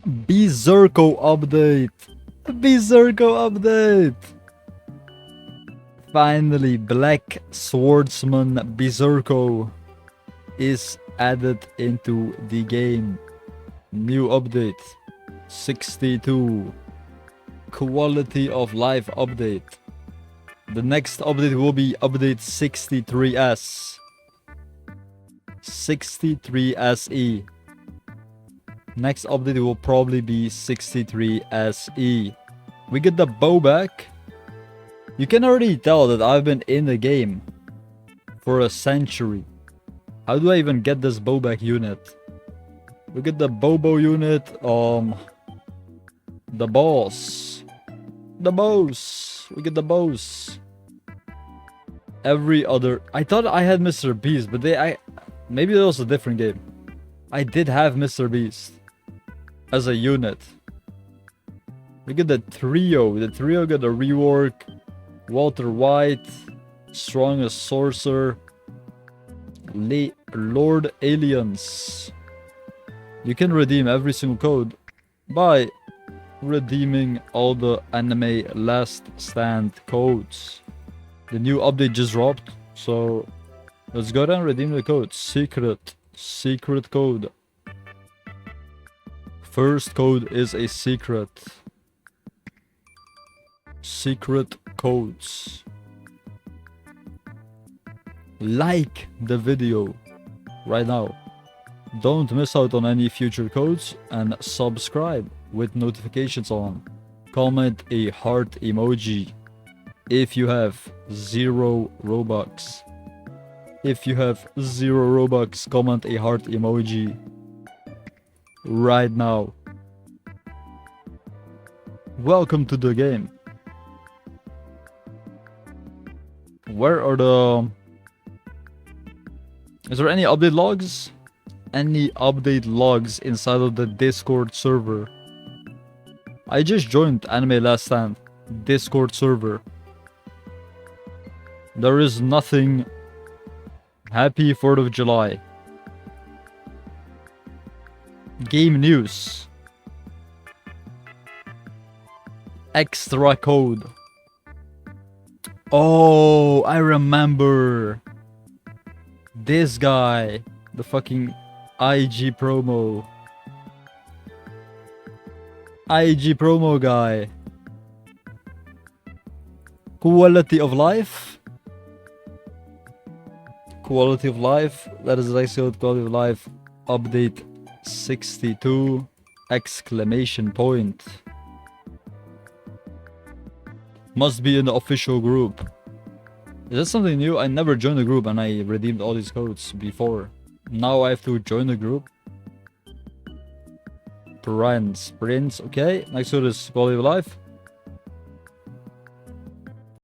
Berserko update. Berserko update. Finally, Black Swordsman Berserko is added into the game. New update 62. Quality of life update. The next update will be update 63S. 63 SE. Next update will probably be 63 SE. We get the bow back. You can already tell that I've been in the game for a century. How do I even get this bow back unit? We get the bow unit, the boss. The bows. We get the bows. Every other... I thought I had Mr. Beast, but maybe it was a different game. I did have Mr. Beast as a unit. We get the trio. The trio got a rework. Walter White, strongest sorcerer, Lord Aliens. You can redeem every single code by redeeming all the anime last stand codes. The new update just dropped, so let's go down and redeem the code. Secret code. First code is a secret. Secret codes. Like the video right now. Don't miss out on any future codes and subscribe with notifications on. Comment a heart emoji if you have 0 Robux. If you have 0 Robux, comment a heart emoji right now. Welcome to the game. Where are the... Is there any update logs? Any update logs inside of the Discord server? I just joined Anime Last Stand Discord server. There is nothing. Happy 4th of July. Game news. Extra code. Oh, I remember. This guy. The fucking IG promo. IG promo guy. Quality of life. Quality of life. That is actually quality of life. Update 62. Exclamation point. Must be in the official group. Is that something new? I never joined the group and I redeemed all these codes before. Now I have to join the group. Prince. Okay. Next code is quality of life.